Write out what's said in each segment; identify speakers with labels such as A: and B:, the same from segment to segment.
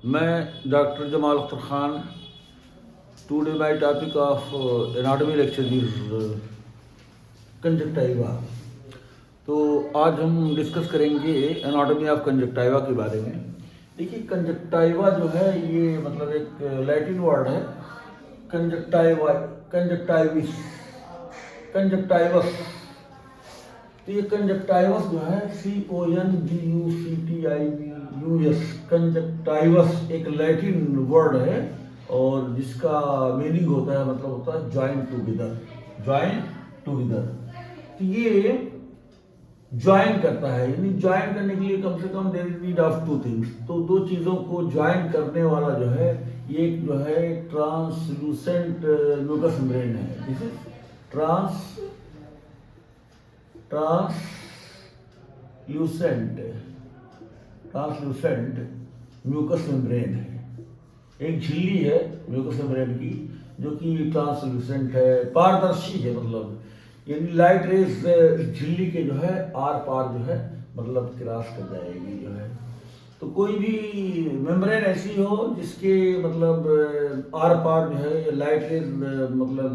A: मैं doctor Jamal Akhtar Khan. Today my topic of anatomy lecture is conjunctiva. तो आज हम डिस्कस करेंगे एनाटॉमी ऑफ कंजक्टाइवा के बारे में। देखिए, कंजक्टाइवा जो है ये मतलब एक लैटिन वर्ड है। कंजक्टाइवा, कंजक्टाइविस, कंजक्टाइवस। तो ये कंजक्टाइवस जो है CONGUCTIVUS, कंजक्टाइवस एक लैटिन वर्ड है और जिसका मीनिंग होता है, मतलब होता है ज्वाइन टुगेदर, ज्वाइन टुगेदर। तो ये ज्वाइन करता है, यानी ज्वाइन करने के लिए कम से कम there is need of two things. तो दो चीज़ों को ज्वाइन करने वाला जो है ये एक जो है ट्रांसलूसेंट म्यूकस मेम्ब्रेन है। This is translucent mucous membrane है। एक झिल्ली है म्यूकस मेम्ब्रेन की जो कि ट्रांसलूसेंट है, पारदर्शी है, मतलब यानी लाइट रेज इस झिल्ली के जो है आर पार जो है मतलब क्रॉस कर जाएगी जो है। तो कोई भी मेम्ब्रेन ऐसी हो जिसके मतलब आर पार जो है लाइट रेज मतलब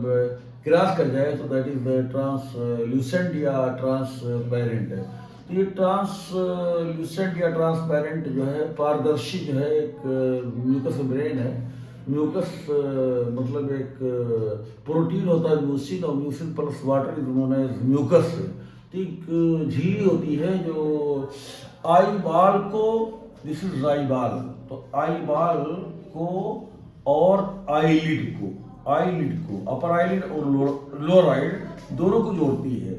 A: क्रॉस कर जाए, तो दैट इज ट्रांसल्यूसेंट या ट्रांसपेरेंट। तो ये ट्रांसल्यूसेंट या ट्रांसपेरेंट जो है, पारदर्शी जो है एक म्यूकस मेम्ब्रेन है। म्यूकस मतलब एक प्रोटीन होता है म्यूसिन, और mucin plus water is known as mucus. तो एक झिल्ली होती है जो आई बाल को, दिस इज आई बाल, तो आई बाल को और आईलिड को अपर आईलिड और लोअर आईलिड दोनों को जोड़ती है।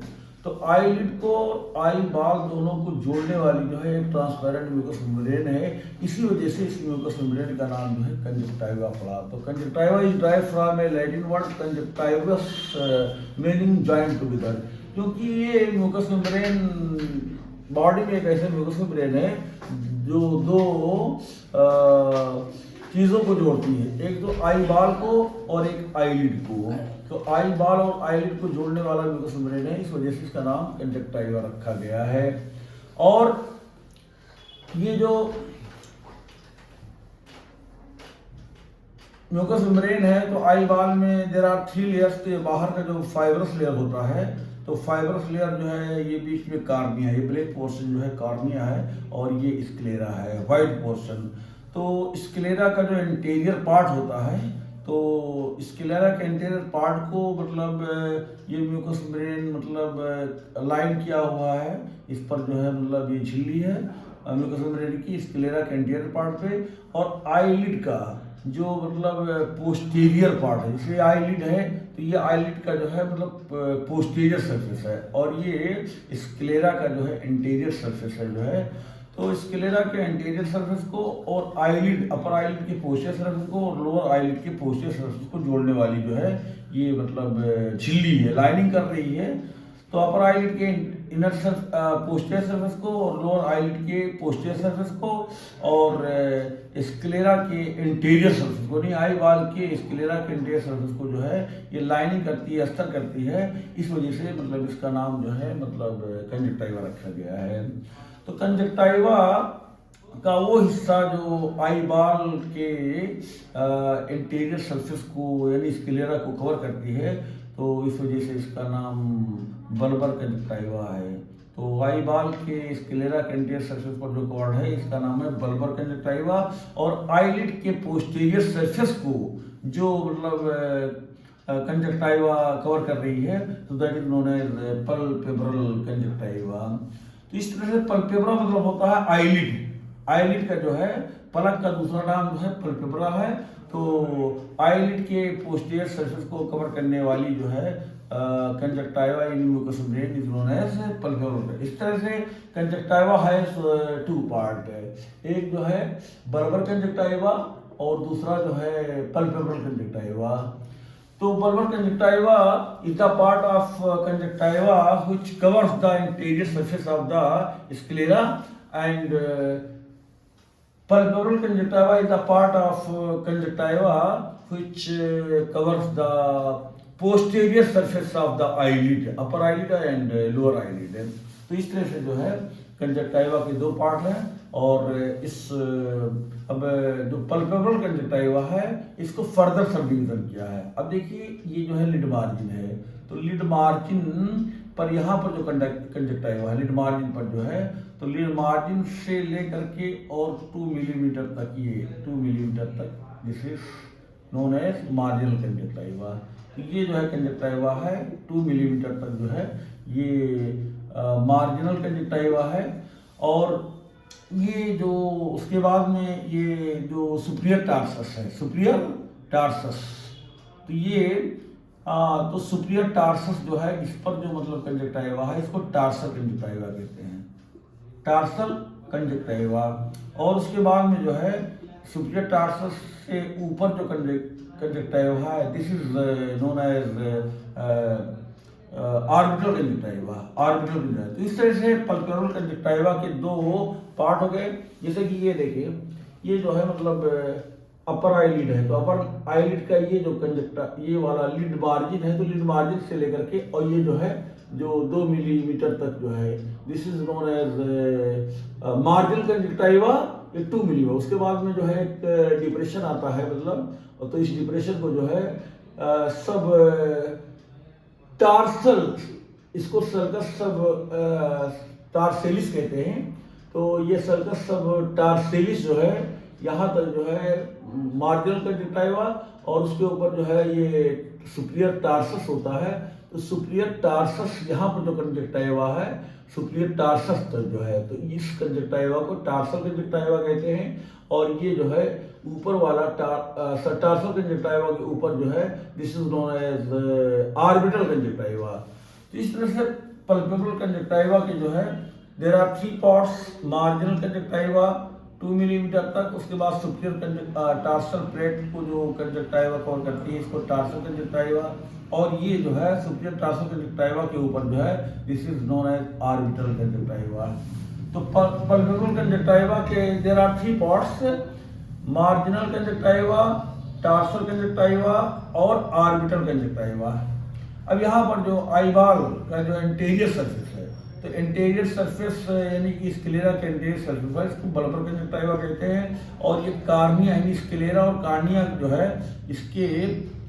A: तो आईलिड को आई बाल दोनों को जोड़ने वाली जो है एक ट्रांसपेरेंट म्यूकस मेम्ब्रेन है। इसी वजह से इस म्यूकस मेम्ब्रेन का नाम जो है कंजक्टाइवा पड़ा। तो conjunctiva is drive from a Latin word conjunctivus meaning joint together, क्योंकि ये म्यूकस मेम्ब्रेन बॉडी में एक ऐसे म्यूकस मेम्ब्रेन है जो दो चीज़ों को जोड़ती है, एक तो आई बाल को और एक आईलिड को। तो आई बाल और आईलिड को जोड़ने वाला म्यूकस मेम्ब्रेन है, इस वजह से इसका नाम कंजक्टाइवा रखा गया है। और ये जो म्यूकस मेम्ब्रेन है, तो आई बाल में देयर आर 3 लेयर्स। तो बाहर का जो फाइब्रस लेयर होता है, तो फाइब्रस लेयर जो है ये बीच में कार्निया है, ये ब्लैक पोर्शन जो है कार्निया है, और ये स्क्लेरा है, व्हाइट पोर्शन। तो स्क्लेरा का जो इंटीरियर पार्ट होता है, तो स्क्लेरा के इंटीरियर पार्ट को मतलब ये म्यूकस मेम्ब्रेन मतलब लाइन किया हुआ है। इस पर जो है मतलब ये झिल्ली है म्यूकस मेम्ब्रेन की स्क्लेरा के इंटीरियर पार्ट पे। और आईलिड का जो मतलब पोस्टीरियर पार्ट है, इसलिए आईलिड है, तो ये आईलिड का जो है मतलब पोस्टीरियर सरफेस है, और ये स्क्लेरा का जो है इंटीरियर सरफेस है जो है। तो स्क्लेरा के इंटीरियर सरफेस को और आईलिड, अपर आईलिड के पोस्टीरियर सरफेस को और लोअर आईलिड के पोस्टीरियर सरफेस को जोड़ने वाली जो है ये मतलब झिल्ली है, लाइनिंग कर रही है। तो अपर आईलिड के इनर पोस्टीरियर सरफेस को और लोअर आईलिड के पोस्टीरियर सरफेस को और स्क्लेरा के इंटीरियर सरफेस को, नहीं आई बाल के स्क्लेरा के इंटीरियर सरफेस को जो है ये लाइनिंग करती है, अस्तर करती है। इस वजह से मतलब इसका नाम जो है मतलब कंजक्टाइवा रखा गया है। तो कंजक्टाइवा का वो हिस्सा जो आई बाल के इंटीरियर सरफेस को यानी स्क्लेरा को कवर करती है, तो इस वजह से इसका नाम बल्बर कंजक्टाइवा है। तो आई बाल के स्क्लेरा के इंटीरियर सरफेस पर जो कवर्ड है इसका नाम है बल्बर कंजक्टाइवा। और आईलिड के पोस्टीरियर सरफेस को जो मतलब कंजक्टाइवा कवर कर रही है, तो that is known as palpebral conjunctiva. तो इस तरह से पल्पेब्रा मतलब होता है आईलिड। आईलिड का जो है पलक का दूसरा नाम जो है पल्पेब्रा है। तो आईलिड के पोस्टीरियर सरफेस को कवर करने वाली जो है conjunctiva in mucus membrane is known as palpebra. इस तरह से कंजक्टाइवा हैज 2 पार्ट है, एक जो है बल्बर कंजक्टाइवा और दूसरा जो है पल्पेब्रल कंजक्टाइवा। तो bulbar conjunctiva is the part of conjunctiva which covers the interior surface of the sclera, and palpebral conjunctiva is the part of conjunctiva which covers the posterior surface of the eyelid, upper eyelid and lower eyelid। तो इस तरह से जो है conjunctiva के 2 part हैं, और इस अब जो पल्पेबल कंजक्टाइवा है इसको फर्दर सब डिवीजन किया है। अब देखिए ये जो है लिड मार्जिन है, तो लिड मार्जिन पर यहाँ पर जो कंजक्टाइवा है लिड मार्जिन पर जो है, तो लिड मार्जिन से लेकर के और 2 मिलीमीटर तक, ये 2 मिलीमीटर तक, this is known as marginal conjunctiva. तो ये जो है कंजक्टाइवा है 2 मिलीमीटर तक जो है ये मार्जिनल कंजक्टाइवा है। और ये जो उसके बाद में ये जो सुपीरियर टार्सस है, सुपीरियर टार्सस, तो ये तो सुपीरियर टार्सस जो है इस पर जो मतलब कंजक्टाइवा है इसको टार्सल कंजक्टाइवा कहते हैं, टार्सल कंजक्टाइवा। और उसके बाद में जो है सुपीरियर टार्सस से ऊपर जो कंजक्टाइवा है this is known as orbital conjunctiva, orbital conjunctiva. तो इस तरह से पल्पेबल कंजक्टाइवा के दो पार्ट हो गए। जैसे कि ये देखिए, ये जो है मतलब अपर आईलिड है, तो अपर आईलिड का ये जो ये वाला लिड मार्जिन है, तो लिड मार्जिन से लेकर के और ये जो है जो 2 मिलीमीटर तक जो है this is known as marginal conjunctiva, ये 2 मिलीमीटर। उसके बाद में जो है एक डिप्रेशन आता है मतलब, तो इस डिप्रेशन को जो है सब टार्सल, इसको सर्कस सब टार्सेलिस कहते हैं। तो ये सर्कस सब टार्सेलिस जो है यहाँ तक जो है मार्जिनल कंजक्टाइवा, और उसके ऊपर जो है ये सुपीरियर टार्सस होता है। तो सुपीरियर टार्सस यहाँ पर जो कंजक्टाइवा है सुपीरियर टार्सस तक जो है, तो इस कंजक्टाइवा को टार्सल कंजक्टाइवा कहते हैं। और ये जो है ऊपर वाला टार्सल कंजक्टाइवा के ऊपर जो है this is known as orbital conjunctiva. तो इस तरह से पल्पेबल कंजक्टाइवा के जो है there are 3 parts, marginal conjunctiva 2 millimetre तक, उसके बाद सुपीरियर टार्सल प्लेट को जो कंजक्टाइवा कवर करती है इसको टार्सल कंजक्टाइवा, और ये जो है सुपीरियर टार्सल कंजक्टाइवा के ऊपर जो है this is known as orbital conjunctiva. तो पल्पेबल कंजक्टाइवा के there are 3 parts, marginal conjunctiva, tarsal conjunctiva और ऑर्बिटल कंजक्टाइवा। अब यहाँ पर जो आईबॉल का जो इंटीरियर सरफेस है, तो इंटीरियर सरफेस यानी कि स्क्लेरा के इंटीरियर सरफेस है, इसको बल्बर कंजक्टाइवा कहते हैं। और ये कार्निया यानी स्क्लेरा और कार्निया जो है इसके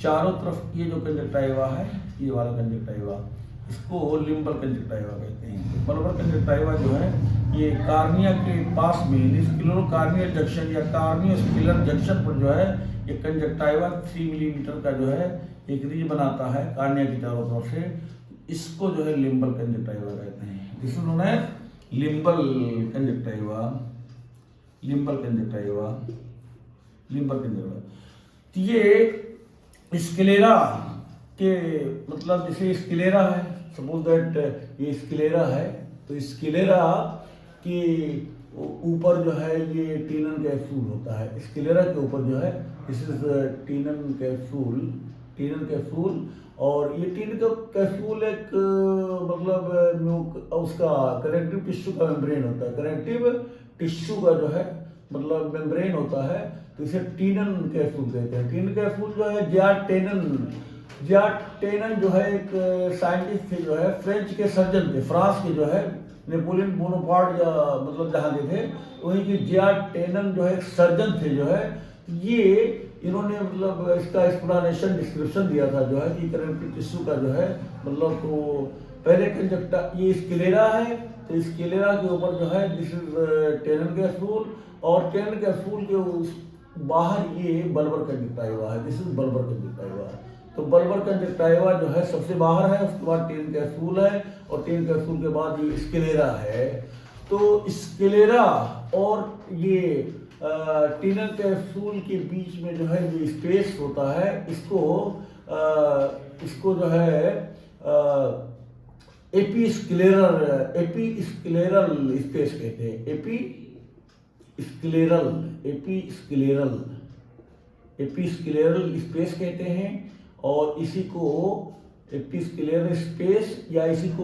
A: चारों तरफ ये जो कंजक्टाइवा है, ये वाला कंजक्टाइवा, इसको लिम्बल कंजक्टाइवा कहते हैं। बल्बर कंजक्टाइवा जो है ये कार्निया के पास में स्क्लेरो कार्नियल जंक्शन या कार्नियो स्क्लेरल जंक्शन पर जो है ये कंजक्टाइवा 3 मिलीमीटर का जो है एक रिज बनाता है कार्निया की चारों तरफ से, इसको जो है लिम्बल कंजक्टाइवा कहते हैं। This is known as limbal conjunctiva, limbal conjunctiva, limbal conjunctiva. तो ये स्क्लेरा के मतलब जैसे स्क्लेरा है, सपोज दैट ये स्क्लेरा है, तो स्क्लेरा के ऊपर जो है ये टीनन कैप्सूल होता है। स्क्लेरा के ऊपर जो है दिस इज टीनन कैप्सूल, टीनन कैप्सूल। और ये टीनन का कैप्सूल एक मतलब उसका कनेक्टिव टिश्यू का मेम्ब्रेन होता है, कनेक्टिव टिश्यू का जो है मतलब मेम्ब्रेन होता है, तो इसे टीनन कैप्सूल कहते हैं। टीनन कैप्सूल जो है जियाट टेनन जो है एक साइंटिस्ट थे, जो है फ्रेंच के सर्जन थे, फ्रांस के जो है नेपोलियन बोनापार्ट या मतलब जहाँ के थे वहीं के जियाट टेनन जो है एक सर्जन थे जो है, ये इन्होंने मतलब इसका एक्सप्लेनेशन डिस्क्रिप्शन दिया था जो है कि कनेक्टिव टिश्यू का जो है मतलब, तो पहले ये स्क्लेरा है, तो स्क्लेरा के ऊपर जो है दिस इज टेनन कैप्सूल, और टेनन कैप्सूल के बाहर ये बल्बर कंजक्टाइवा है, दिस इज बल्बर कंजक्टाइवा। तो बल्बर कंजक्टाइवा जो है सबसे बाहर है, उसके बाद टेनन कैप्सूल है, और टेनन कैप्सूल के बाद ये स्क्लेरा है। तो स्क्लेरा और ये टेनन कैप्सूल के बीच में जो है जो स्पेस होता है इसको जो है एपीस्क्लेरल स्पेस कहते हैं, एपीस्क्लेरल स्पेस कहते हैं। और इसी को एपीस्क्लेरल स्पेस या इसी को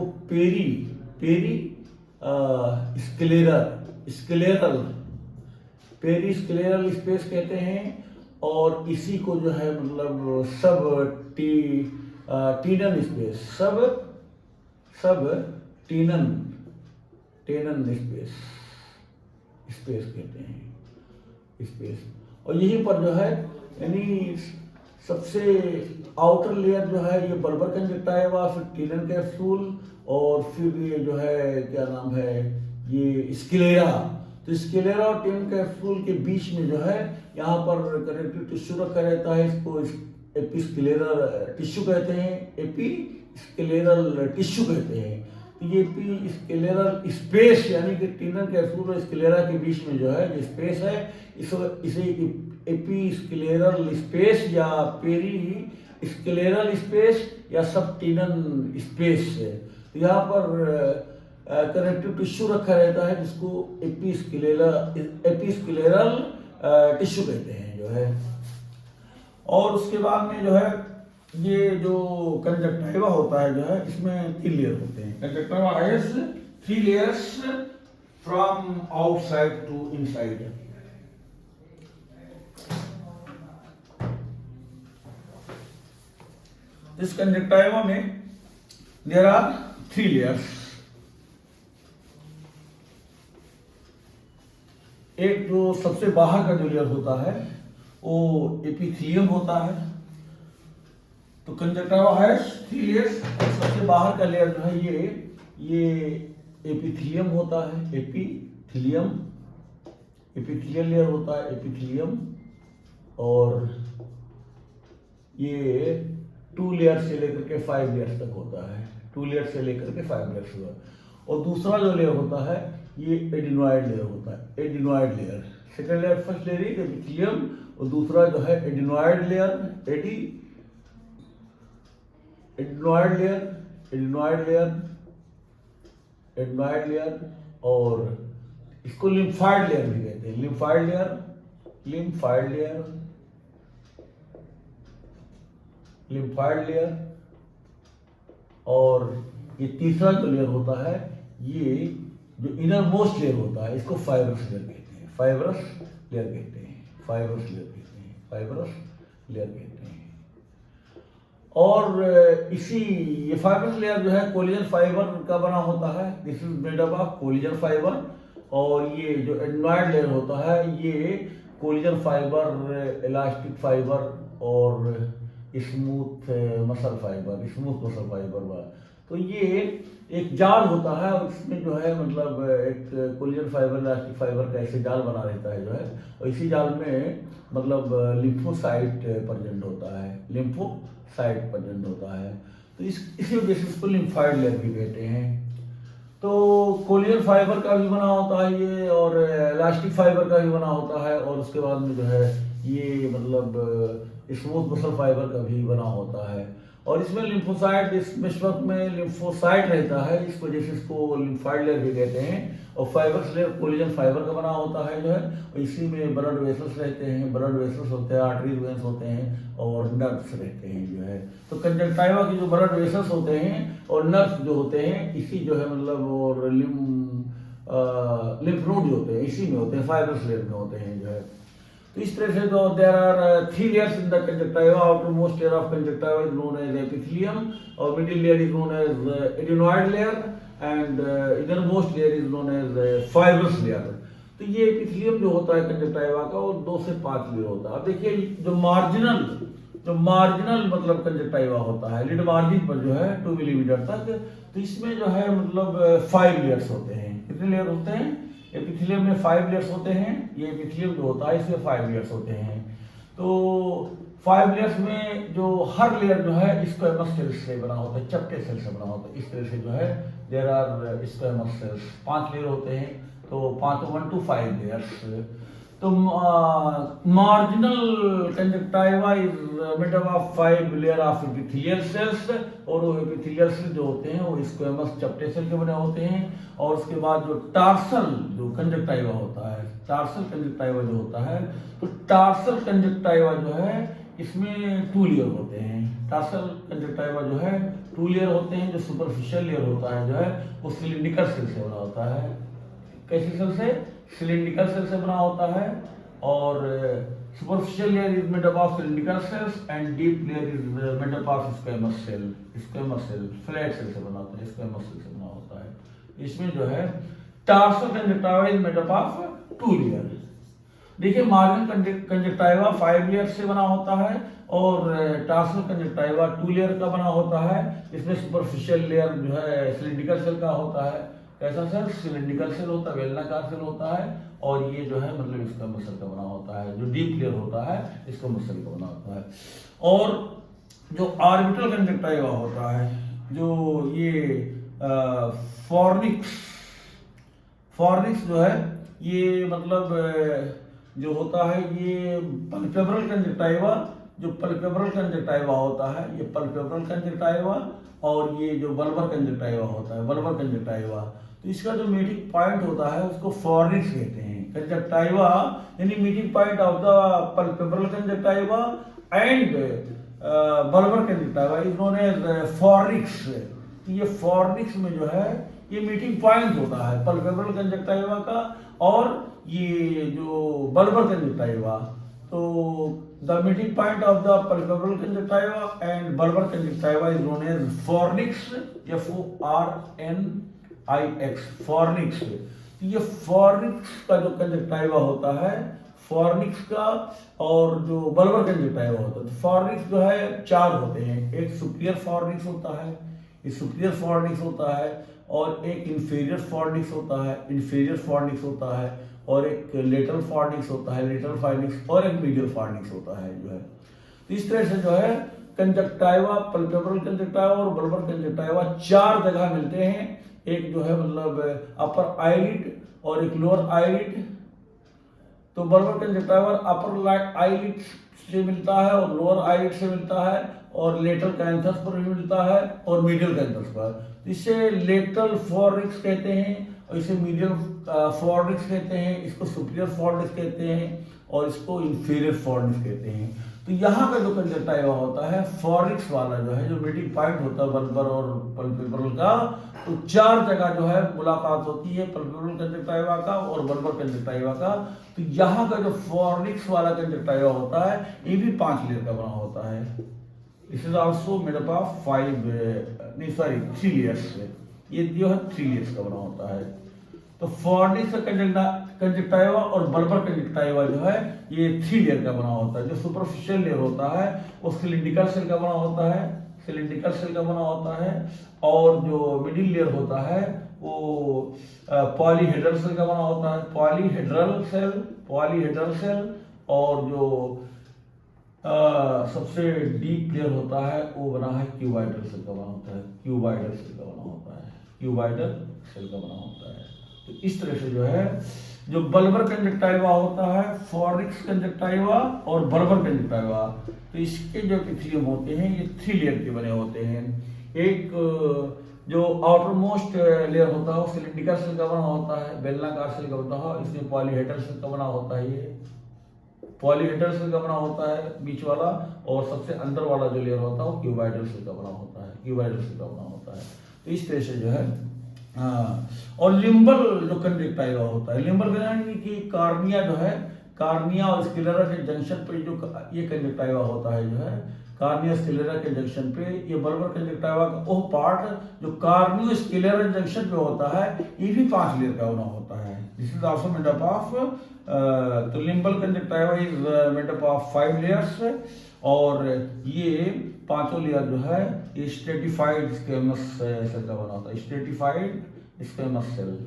A: पेरीस्क्लेरल स्पेस कहते हैं। और इसी को जो है मतलब टीनन स्पेस, टीनन स्पेस कहते हैं। स्पेस। और यहीं पर जो है यानी सबसे आउटर लेयर जो है ये बर्बर कंजक्टाइवा, फिर टीनन कैप्सूल, और फिर ये जो है क्या नाम है ये स्क्लेरा। तो स्क्लेरा और टीनन कैप्सूल के बीच में जो है यहाँ पर कनेक्टिव टिश्यू रखा रहता है, इसको एपिस्क्लेरल टिश्यू कहते हैं, एपिस्क्लेरल टिश्यू कहते हैं। तो ये एपिस्क्लेरल स्पेस यानी कि टीनन कैप्सूल और स्क्लेरा के बीच में जो है जो स्पेस है इसे एपिस्क्लेरल स्पेस या पेरी स्क्लेरल स्पेस या सब टीनन स्पेस है। तो यहाँ पर कनेक्टिव टिश्यू रखा रहता है जिसको एपिस्क्लेरल टिश्यू कहते हैं जो है। और उसके बाद में जो है ये जो कंजक्टाइवा होता है जो है इसमें 3 लेयर होते हैं। Conjunctiva has 3 layers from outside to inside. इस कंजक्टाइवा में देयर आर 3 लेयर्स। एक जो सबसे बाहर का जो लेयर होता है वो एपिथेलियम होता है। तो कंजक्टाइवा हैज 3 लेयर्स। सबसे बाहर का लेयर जो है ये एपिथेलियम होता है, एपिथेलियम एपिथेलियल लेयर होता है, एपिथेलियम। और ये 2 लेयर से लेकर के 5 लेयर्स तक होता है, 2 लेयर से लेकर के 5 लेयर्स हुआ। और दूसरा जो लेयर होता है ये एडिनॉइड लेयर होता है, adenoid layer. Second layer, first layer is epithelium और दूसरा जो है adenoid layer, adenoid layer, adenoid layer, adenoid layer. और इसको लिम्फाइड लेयर भी कहते हैं, lymphoid layer, lymphoid layer, lymphoid layer. और ये तीसरा जो लेयर होता है ये जो इनर मोस्ट लेयर होता है इसको फाइब्रस लेयर कहते हैं, फाइब्रस लेयर कहते हैं, फाइब्रस लेयर कहते हैं, फाइब्रस लेयर कहते हैं। और इसी ये फाइब्रस लेयर जो है कोलेजन फाइबर का बना होता है, this is made up of collagen fibre. और ये जो एडिनॉइड लेयर होता है ये कोलेजन फाइबर, इलास्टिक फाइबर और smooth muscle fibre, smooth muscle fibre. तो ये एक जाल होता है और इसमें जो है मतलब एक कोलेजन फाइबर, इलास्टिक फाइबर का ऐसे जाल बना रहता है जो है। और इसी जाल में मतलब लिम्फोसाइट प्रेजेंट होता है, लिम्फोसाइट प्रेजेंट होता है। तो इसी वजह से इसको लिम्फाइड लेयर भी कहते हैं। तो कोलेजन फाइबर का भी बना होता है ये, और इलास्टिक फाइबर का भी बना होता है, और उसके बाद में जो है ये मतलब स्मूथ मसल फाइबर का भी बना होता है। और इसमें लिम्फोसाइट, इस मिश्रक में लिम्फोसाइट रहता है, इस वजह से इसको लिम्फाइड लेयर भी कहते हैं। और फाइबर्स लेयर कोलेजन फाइबर का बना होता है जो है। और इसी में ब्लड वेसल्स रहते हैं, ब्लड वेसल्स होते हैं, आर्टरीज वेन्स होते हैं और नर्व्स रहते हैं जो है। तो कंजक्टाइवा की जो ब्लड वेसल्स होते हैं और नर्व्स जो होते हैं इसी जो है मतलब और लिम्फ नोड जो होते हैं इसी में होते हैं, फाइबर्स लेयर में होते हैं जो है। तो इस तरह से तो there are 3 layers in the conjunctiva. Outermost layer of conjunctiva is known as epithelium, or middle layer is known as adenoid layer, and innermost layer is known as fibrous layer. तो ये एपिथेलियम जो होता है conjunctiva का वो 2 से 5 layer होता है। अब देखिए जो मार्जिनल मतलब कंजक्टाइवा होता है, लिड मार्जिन पर जो है 2 मिलीमीटर तक, तो इसमें जो है मतलब 5 लेयर्स होते हैं। कितने लेयर होते हैं? एपिथेलियम में 5 लेयर्स होते हैं। ये एपिथेलियम जो होता है इसमें 5 लेयर्स होते हैं। तो 5 लेयर्स में जो हर लेयर जो है स्क्वैमस सेल से बना होता है, चपटे सेल से बना होता है। इस तरह से जो है there are squamous cells, 5 layer होते हैं। तो 1 to 5 लेयर्स। तो marginal conjunctiva is made up of 5 layer of epithelial cells, और वो एपिथेलियल सेल जो होते हैं वो स्क्वैमस चपटे सेल के बने होते हैं। और उसके बाद जो टार्सल जो कंजक्टाइवा होता है, टार्सल कंजक्टाइवा जो होता है, तो टार्सल कंजक्टाइवा जो है इसमें 2 लेयर होते हैं। टार्सल कंजक्टाइवा जो है 2 लेयर होते हैं। जो सुपरफिशियल लेयर होता है जो है वो सिलिंड्रिकल सेल से बना होता है। कैसे सेल से? सिलिंड्रिकल सेल से बना होता है। और superficial layer is made up of cylindrical cells and deep layer is made up of squamous cell, squamous cell flat cell से बना होता है, स्क्वैमस सेल से बना होता है। इसमें जो है tarsal conjunctiva is made up of 2 layer. देखिए मार्जिनल कंजक्टाइवा 5 लेयर से बना होता है और टार्सल कंजक्टाइवा 2 लेयर का बना होता है। इसमें सुपरफिशियल लेयर जो है सिलिंड्रिकल सेल का होता है। कैसा सेल? सिलिंड्रिकल सेल होता है, बेलनाकार सेल होता है। और ये जो है मतलब इसका मसल का बना होता है। जो डीप लेयर होता है इसको मसल का बना होता है। और जो ऑर्बिटल कंजक्टाइवा होता है, जो ये फॉर्निक्स जो है ये मतलब जो होता है ये पल्पेब्रल कंजक्टाइवा, जो पल्पेब्रल कंजक्टाइवा होता है ये पल्पेब्रल कंजक्टाइवा, और ये जो बल्बर कंजक्टाइवा होता है बल्बर कंजक्टाइवा, तो इसका जो मीटिंग पॉइंट होता है उसको फॉर्निक्स कहते हैं। कंजक्टाइवा यानी meeting point of the palpebral conjunctiva and bulbar conjunctiva is known as fornix. ये फॉर्निक्स में जो है ये मीटिंग पॉइंट होता है पल्पेब्रल कंजक्टाइवा का और ये जो बल्बर कंजक्टाइवा। तो the meeting point of the palpebral conjunctiva and bulbar conjunctiva is known as fornix, FORNIX, fornix. ये फॉर्निक्स का जो कंजक्टाइवा होता है फॉर्निक्स का और जो बल्बर कंजक्टाइवा होता है, फॉर्निक्स जो है 4 होते हैं। एक सुपीरियर फॉर्निक्स होता है, ये सुपीरियर फॉर्निक्स होता है, और एक इंफीरियर फॉर्निक्स होता है, इंफीरियर फॉर्निक्स होता है, और एक लेटरल फॉर्निक्स होता है, लेटरल फॉर्निक्स, और एक मीडियल फॉर्निक्स होता है जो है। तो इस तरह से जो है कंजक्टाइवा, पल्पेब्रल कंजक्टाइवा और बल्बर कंजक्टाइवा 4 जगह मिलते हैं। एक जो है मतलब अपर आईलिड और एक लोअर आईलिड। तो बल्बर कंजक्टाइवा अपर आईलिड से मिलता है और लोअर आईलिड से मिलता है, और लेटरल कैंथस पर भी मिलता है और मीडियल कैंथस पर। इसे लेटरल फॉर्निक्स कहते हैं और इसे मीडियल फॉर्निक्स कहते हैं, इसको सुपीरियर फॉर्निक्स कहते हैं और इसको इंफीरियर फॉर्निक्स कहते हैं। तो यहाँ का जो कंजक्टाइवा होता है फॉर्निक्स वाला जो है, जो मीटिंग पॉइंट होता है बल्बर और पल्पेब्रल का, तो 4 जगह जो है मुलाकात होती है पल्पेब्रल कंजक्टाइवा का और बल्बर कंजक्टाइवा का। तो यहाँ का जो फॉर्निक्स वाला कंजक्टाइवा होता है ये भी 5 लेयर का बना होता है। This is also made up of 3 layers. ये जो है 3 लेयर्स का बना होता है। तो फॉर्निक्स कंजक्टाइवा और बल्बर कंजक्टाइवा जो है ये 3 लेयर का बना होता है। जो सुपरफिशियल लेयर होता है वो सिलिंड्रिकल सेल का बना होता है, सिलिंड्रिकल सेल का बना होता है, और जो मिडिल लेयर होता है वो पॉलीहेड्रल सेल का बना होता है, पॉलीहेड्रल सेल। और जो सबसे डीप लेयर होता है वो बना है क्यूबाइडल सेल का बना होता है, क्यूबाइडल सेल का बना होता है, क्यूबाइडल सेल का बना होता है। तो इस तरह से जो है जो बल्बर कंजक्टाइवा होता है, फॉर्निक्स कंजक्टाइवा और बल्बर कंजक्टाइवा, तो इसके जो इथिलियम होते हैं ये 3 लेयर के बने होते हैं। एक जो आउटर मोस्ट लेयर होता है वो सिलिंड्रिकल सेल का बना होता है, बेलनाकार सेल का होता है, इसमें पॉलीहेड्रल सेल का बना होता है, ये पॉलीहेड्रल सेल का बना होता है बीच वाला, और सबसे अंदर वाला जो लेयर होता है वो क्यूबाइडल सेल का बना होता है, क्यूबाइडल सेल का बना होता है। तो इस तरह से जो है और लिम्बल जो कंजक्टाइवा होता है, लिम्बल की कार्निया जो है, कार्निया और स्क्लेरा के जंक्शन पे जो ये कंजक्टाइवा होता है जो है, कार्निया स्क्लेरा के जंक्शन पे ये बल्बर कंजक्टाइवा का वो पार्ट जो कार्नियो स्क्लेरा जंक्शन पे होता है ये भी 5 लेयर का बना होता है। This is also made up of तो limbal conjunctiva is made up of 5 layers, और ये 5 लेयर जो है ये स्ट्रेटिफाइड स्क्वेमस सेल का बना होता है, स्ट्रेटिफाइड स्क्वेमस सेल।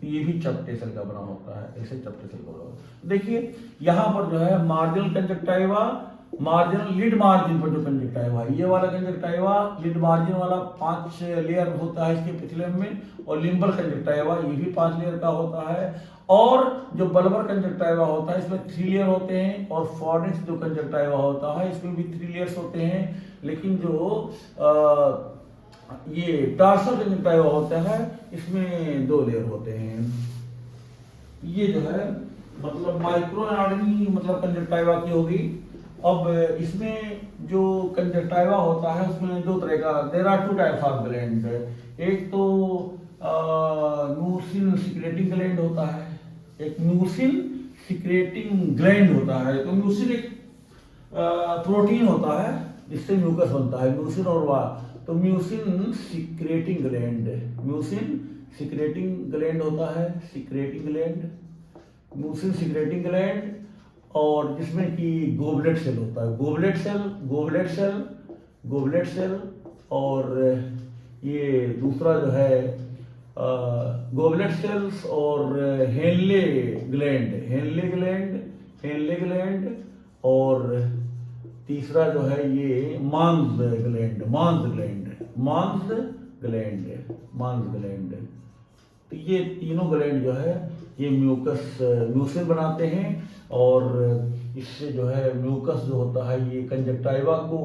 A: ये भी चपटे सेल का बना होता है, ऐसे चपटे सेल का बना होता है। देखिए यहाँ पर जो है marginal conjunctiva, marginal lid margin पर जो कंजक्टाइवा है, ये वाला कंजक्टाइवा लिड मार्जिन वाला 5 लेयर होता है इसके पिछलेम में, और लिम्बल कंजक्टाइवा ये भी 5 लेयर का होता है। और जो बल्बर कंजक्टाइवा होता है इसमें 3 लेयर होते हैं, और फॉर्निक्स जो कंजक्टाइवा होता है इसमें भी 3 लेयर्स होते हैं। लेकिन जो ये टार्सल कंजक्टाइवा होता है इसमें 2 लेयर होते हैं। ये जो है मतलब माइक्रो एनाटॉमी मतलब कंजक्टाइवा की होगी। अब इसमें जो कंजक्टाइवा होता है उसमें 2 तरह का, there are 2 types of gland. एक तो म्यूसिन सिक्रेटिंग ग्लैंड होता है, एक म्यूसिन सिक्रेटिंग ग्लैंड होता है। तो म्यूसिन एक प्रोटीन होता है जिससे म्यूकस बनता है, म्यूसिन और तो mucin secreting gland, mucin secreting gland होता है, secreting gland, mucin secreting gland. और जिसमें कि गोबलेट सेल होता है, goblet cell, goblet cell, goblet cell, और ये दूसरा जो है गोबलेट सेल्स और Henle gland, Henle gland, Henle gland, और तीसरा जो है ये मांस gland, Manz gland, Manz gland, Manz gland. तो ये तीनों ग्लैंड जो है ये म्यूकस, म्यूसिन बनाते हैं, और इससे जो है म्यूकस जो होता है ये कंजक्टाइवा को,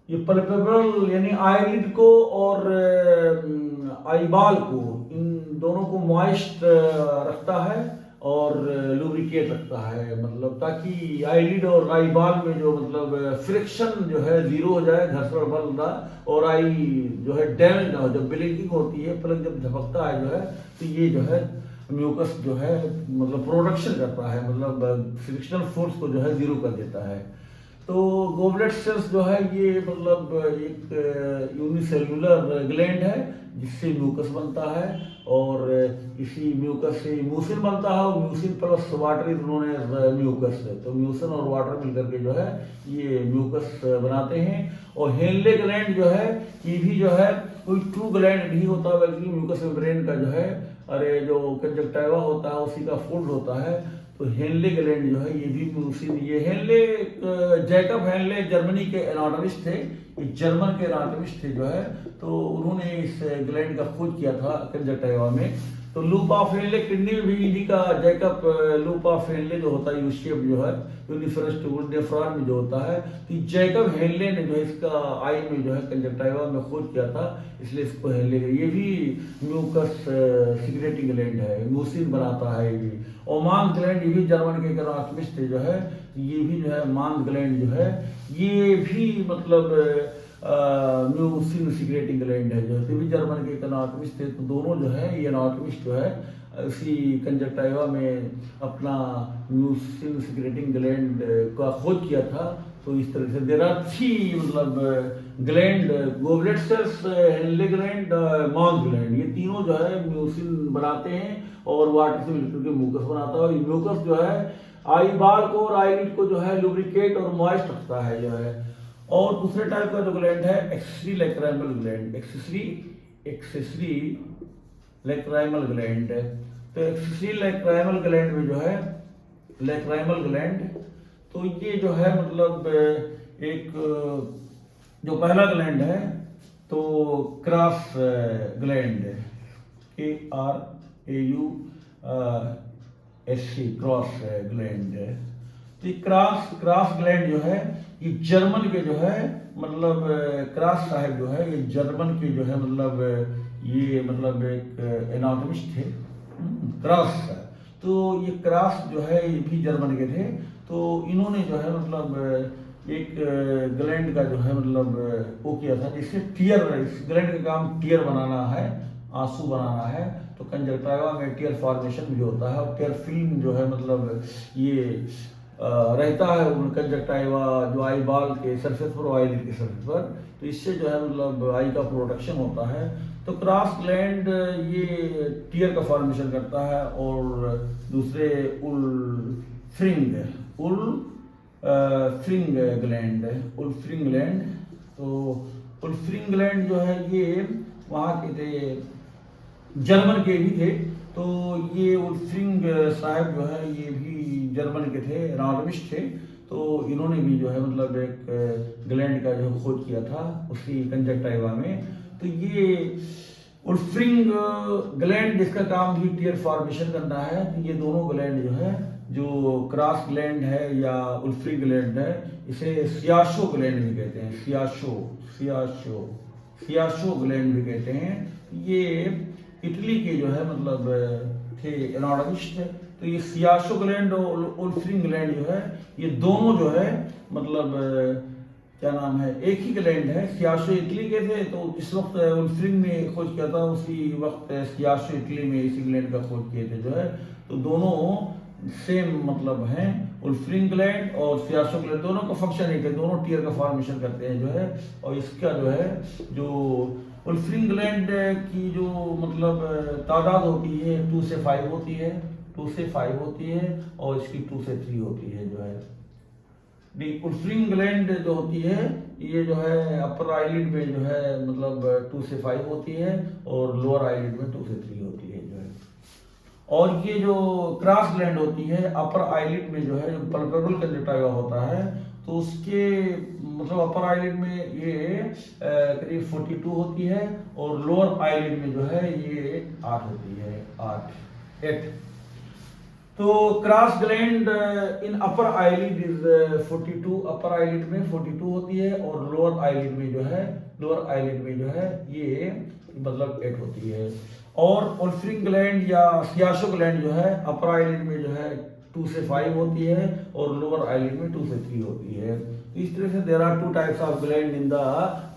A: ये पल्पेबल यानी आईलिड को और आईबाल को, इन दोनों को मॉइस्ट रखता है और लुब्रिकेट रखता है, मतलब ताकि आईलिड और आईबाल में जो मतलब फ्रिक्शन जो है जीरो हो जाए, घर्षण बल ना, और आई जो है डैमेज ना हो। जब ब्लिंकिंग होती है, पलक जब झपकता है जो है, तो ये जो है म्यूकस जो है मतलब प्रोडक्शन करता है, मतलब फ्रिक्शनल फोर्स को जो है जीरो कर देता है। तो गोबलेट सेल्स जो है ये मतलब एक यूनिसेल्युलर ग्लैंड है जिससे म्यूकस बनता है, और इसी म्यूकस से म्यूसिन बनता है, और mucin plus water is known as mucus है। तो म्यूसिन और वाटर मिलकर के जो है ये म्यूकस बनाते हैं। और हेनले ग्लैंड जो है ये भी जो है कोई ट्रू ग्लैंड नहीं होता, बल्कि म्यूकस मेम्ब्रेन का जो है, अरे जो कंजक्टाइवा होता है उसी का फूड होता है। तो हेनले ग्लैंड जो है ये भी म्यूसिन, ये हेनले, जैकब हेनले जर्मनी के एनाटॉमिस्ट थे, ये जर्मन के एनाटॉमिस्ट थे जो है, तो उन्होंने इस ग्लैंड का खोज किया था कंजक्टाइवा में। तो लूप ऑफ हेनले किडनी में भी इन्हीं का, जैकब लूप ऑफ हेनले जो होता है यू शेप जो है यूनिफरस टू नेफ्रॉन में जो होता है, तो जैकब हेनले ने जो है इसका आई में जो है कंजक्टाइवा में खोज किया था, इसलिए इसको हेनले, ये भी म्यूकस सिक्रेटिंग ग्लैंड है, म्यूसिन बनाता है ये भी। और मांस ग्लैंड ये भी जर्मन के एनाटॉमिस्ट थे जो है, ये भी जो है मांस ग्लैंड जो है ये भी मतलब म्यूसिन सिक्रेटिंग ग्लैंड है जो है, भी जर्मन के एनाटॉमिस्ट थे। तो दोनों जो है ये एनाटॉमिस्ट जो है इसी कंजक्टाइवा में अपना म्यूसिन सिक्रेटिंग ग्लैंड का खोज किया था। तो इस तरह से देयर आर थ्री मतलब gland, goblet cells, Henle gland, Manz gland, ये तीनों जो है म्यूसिन बनाते हैं और वाटर से मिलकर के म्यूकस बनाता है। और म्यूकस जो है आई बाल को और आईलिड को जो है लुब्रिकेट और मॉइस्ट रखता है जो है। और दूसरे टाइप का जो ग्लैंड है accessory lacrimal gland, accessory lacrimal gland है। तो एक्सेसरी लैक्राइमल ग्लैंड में जो है, लैक्राइमल ग्लैंड, तो ये जो है मतलब एक जो पहला ग्लैंड है तो cross gland, KRAUSC, cross gland है। तो ये क्रॉस ग्लैंड जो है ये जर्मन के जो है मतलब क्रॉस साहब जो है ये जर्मन के जो है मतलब ये मतलब एक एनाटॉमिस्ट थे, क्रॉस। तो ये क्रॉस जो है ये भी जर्मन के थे। तो इन्होंने जो है मतलब एक ग्लैंड का जो है मतलब वो किया था जिससे टीयर, इस ग्लैंड का काम टीयर बनाना है, आंसू बनाना है। तो कंजक्टाइवा में टीयर फॉर्मेशन भी होता है, और टीयर फिल्म जो है मतलब ये रहता है कंजक्टाइवा जो आई बाल के सरफेस पर, आईलिड के सरफेस पर। तो इससे जो है मतलब आई का प्रोटेक्शन होता है। तो क्रॉस ग्लैंड ये टीयर का फॉर्मेशन करता है। और दूसरे उल्फ्रिंग ग्लैंड, उल्फ्रिंग ग्लैंड, तो उल्फ्रिंग ग्लैंड जो है ये वहाँ के थे, जर्मन के भी थे। तो ये उल्फ्रिंग साहब जो है ये भी जर्मन के थे, एनाटॉमिस्ट थे। तो इन्होंने भी जो है मतलब एक ग्लैंड का जो खोज किया था उसी कंजक्टाइवा में। तो ये उल्फ्रिंग ग्लैंड जिसका काम भी टीयर फॉर्मेशन करना है। तो ये दोनों ग्लैंड जो है, जो क्रॉस ग्लैंड है या उल्फ्रिंग ग्लैंड है, इसे सियाशो ग्लैंड भी कहते हैं, सियाशो ग्लैंड भी कहते हैं। ये इटली के जो है मतलब थे एनाटॉमिस्ट। तो ये सियाशो ग्लैंड और उल्फ्रिंग ग्लैंड जो है ये दोनों जो है मतलब क्या नाम है, एक ही ग्लैंड है। सियाशो इटली के थे, तो जिस वक्त उल्फ्रिंग ने खोज किया था उसी वक्त सियाशो इटली में इसी ग्लैंड का खोज किए थे जो है। तो दोनों सेम मतलब हैं, उल्फ्रिंग ग्लैंड और सियाशो ग्लैंड, दोनों का फंक्शन एक है, दोनों टीयर का फॉर्मेशन करते हैं जो है। और इसका जो है जो उल्फ्रिंग ग्लैंड की जो मतलब तादाद होती है 2 से 5 होती है, 2 से 5 होती है और इसकी 2 से 3 होती है जो है। उल्फरिंग ग्लैंड जो होती है ये जो है अपर आईलिड में जो है मतलब 2 से 5 होती है और लोअर आईलिड में 2 से 3 होती है जो है। और ये जो क्रॉस ग्लैंड होती है अपर आईलिड में जो है पल्पेब्रल कंजक्टिवा होता है तो उसके मतलब अपर आईलिड में ये करीब 42 होती है और लोअर आईलिड में जो है ये 8 होती है, 8। तो cross gland in upper eyelid is 42, upper eyelid में 42 होती है और लोअर आईलिड में जो है ये मतलब 8 होती है। और ओल्फरिंग ग्लैंड या सियासो ग्लैंड जो है अपर आईलिड में जो है 2 से 5 होती है और लोअर आईलिड में 2 से 3 होती है। इस तरह से there are 2 types of gland in the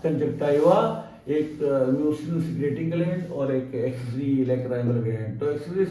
A: conjunctiva, एक म्यूसिन सिक्रेटिंग ग्लैंड और एक एक्सेसरी लैक्राइमल ग्लैंड। तो एक्सेसरी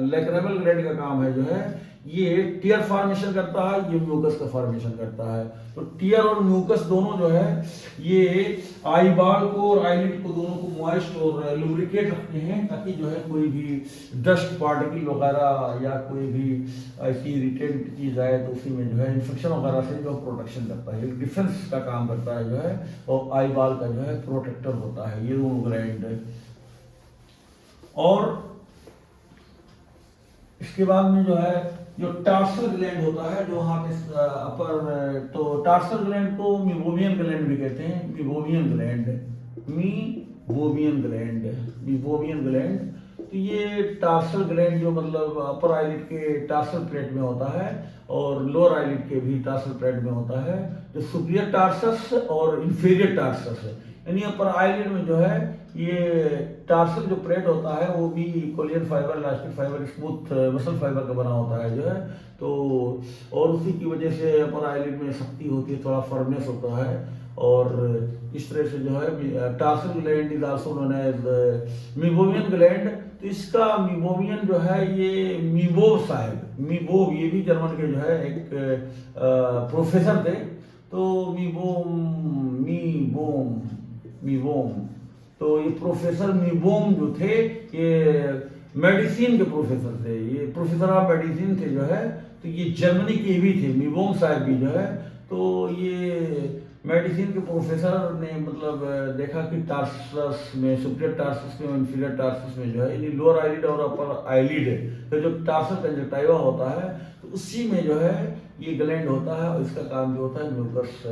A: लैक्राइमल ग्लैंड का काम है जो है ये टीयर फॉर्मेशन करता है, ये म्यूकस का फॉर्मेशन करता है। तो टीयर और म्यूकस दोनों जो है ये आई बॉल को और आईलिड को दोनों को मॉइस्ट और लुब्रिकेट रखते हैं ताकि जो है कोई भी डस्ट पार्टिकल वगैरह या कोई भी ऐसी इरिटेंट चीज आए तो उसी में जो है इन्फेक्शन वगैरह से जो प्रोटेक्शन करता है, एक डिफेंस का काम करता है जो है और आई बॉल का जो है प्रोटेक्टर होता है, ये दोनों ग्लैंड। और इसके बाद में जो है जो टार्सल ग्लैंड होता है जो वहाँ पे अपर, तो टार्सल ग्लैंड को मीबोमियन ग्लैंड भी कहते हैं, मीबोमियन ग्लैंड। तो ये टार्सल ग्लैंड जो मतलब अपर आईलिड के टार्सल प्लेट में होता है और लोअर आईलिड के भी टार्सल प्लेट में होता है, जो सुपीरियर टार्सस और इंफीरियर टार्सस है। यानी अपर आईलिड में जो है ये टार्सल जो प्लेट होता है वो भी collagen fiber, elastic fiber, smooth muscle fiber का बना होता है जो है। तो और उसी की वजह से अपर आईलिड में शक्ति होती है, थोड़ा फर्मनेस होता है और इस तरह से जो है tarsal gland is also known as meibomian gland. तो इसका मीबोमियन जो है ये मीबोव साहब, मीबोव ये भी जर्मन के जो है एक प्रोफेसर थे। तो मीबोम तो ये प्रोफेसर मीबोम जो थे ये मेडिसिन के प्रोफेसर थे, ये प्रोफेसर ऑफ मेडिसिन थे जो है। तो ये जर्मनी के भी थे, मीबोम साहब भी जो है। तो ये मेडिसिन के प्रोफेसर ने मतलब देखा कि टार्सस में, सुपीरियर टार्सस में, इंफीरियर टार्सस में जो है यानी लोअर आईलिड और अपर आईलिड तो जो टार्सल कंजक्टिवा होता है तो उसी में जो है ये ग्लैंड होता है और इसका काम जो होता है म्यूकस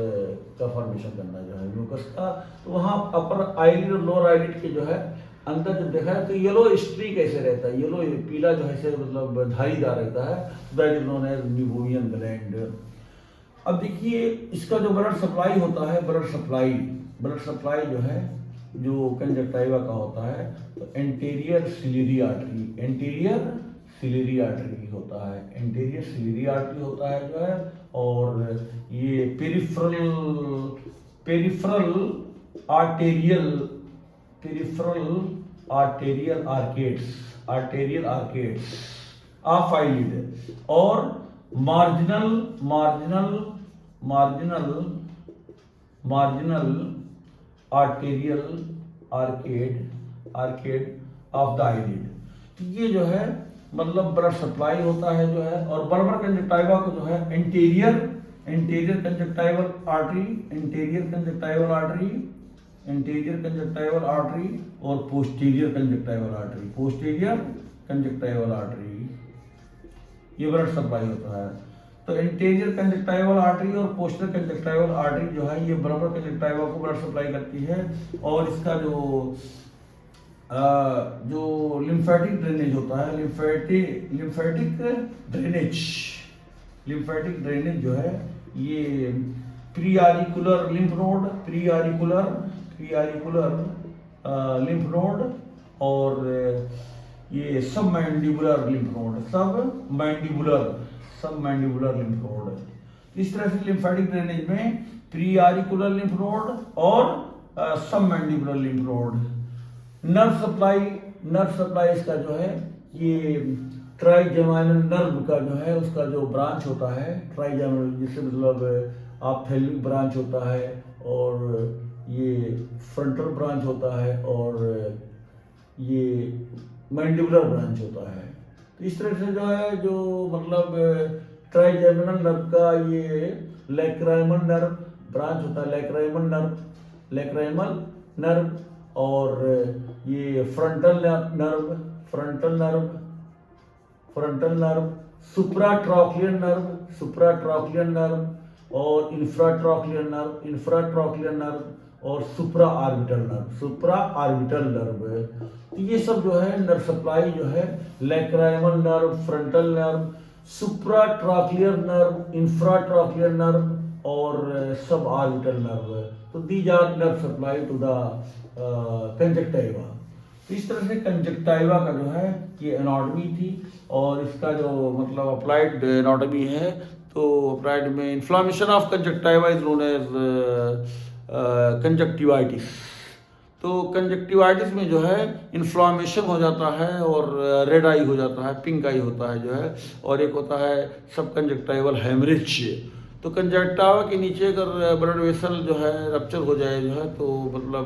A: का फॉर्मेशन करना जो है म्यूकस का। तो वहाँ अपर आईलिड और लोअर आईलिड के जो है अंदर जब देखा है तो येलो स्ट्री कैसे रहता है, येलो पीला जो है मतलब धारीदार रहता है, that is known as meibomian gland. अब देखिए इसका जो ब्लड सप्लाई होता है, ब्लड सप्लाई जो है जो कंजक्टिवा का होता है तो एंटीरियर सिलियरी आर्टरी होता है, एंटीरियर सिलियरी आर्टरी होता है जो है। और ये peripheral arterial arcades of eyelid और marginal arterial arcade of the eyelid. ये जो है मतलब ब्लड सप्लाई होता है जो है। और बर्बर कंजक्टिवा को जो है एंटीरियर कंजक्टिवल आर्टरी और पोस्टीरियर कंजक्टिवल आर्टरी ये ब्लड सप्लाई होता है। तो एंटीरियर कंजक्टिवल आर्टरी और पोस्टीरियर कंजक्टिवल आर्टरी जो है ये बराबर कंजक्टिवा को ब्लड सप्लाई करती है। और इसका जो लिम्फेटिक ड्रेनेज होता है, लिम्फेटिक ड्रेनेज जो है ये प्रीआरिकुलर लिम्फ नोड और ये सब मैंडिबुलर लिम्फ नोड। इस तरह से लिम्फेटिक ड्रेनेज में प्रीआरिकुलर लिम्फ नोड और सब mandibular lymph node. Nerve supply इसका जो है ये ट्राइजेमिनल नर्व का जो है उसका जो ब्रांच होता है ट्राइजेमिनल, जिससे मतलब ऑप्थेल्मिक ब्रांच होता है और ये फ्रंटल ब्रांच होता है और ये मैंडिबुलर ब्रांच होता है। तो इस तरह से जो है जो मतलब ट्राइजेमिनल नर्व का ये लैक्राइमल नर्व ब्रांच होता है, लैक्राइमल नर्व और ये फ्रंटल नर्व, सुप्राट्रॉक्लियर नर्व और इंफ्राट्रॉक्लियर नर्व और सुप्रा आर्बिटल नर्व। तो ये सब जो है नर्व सप्लाई जो है lacrimal nerve, frontal nerve, supratrochlear nerve, infratrochlear nerve और सब आर्बिटल नर्व। तो these are nerve supply to the conjunctiva. तो इस तरह से कंजक्टिवा का जो है ये एनाटॉमी थी और इसका जो मतलब अप्लाइड एनाटॉमी है, तो अप्लाइड में inflammation of conjunctiva is known as conjunctivitis. तो कंजक्टिवाइटिस में जो है इन्फ्लामेशन हो जाता है और रेड आई हो जाता है, पिंक आई होता है जो है, और एक होता है सब कंजक्टिवल हेमरेज। तो कंजक्टिवा के नीचे अगर ब्लड वेसल जो है रप्चर हो जाए जो है तो मतलब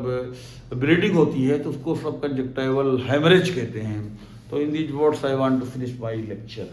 A: ब्लीडिंग होती है, तो उसको सब कंजक्टिवल हेमरेज कहते हैं। तो in these words I want to finish my lecture.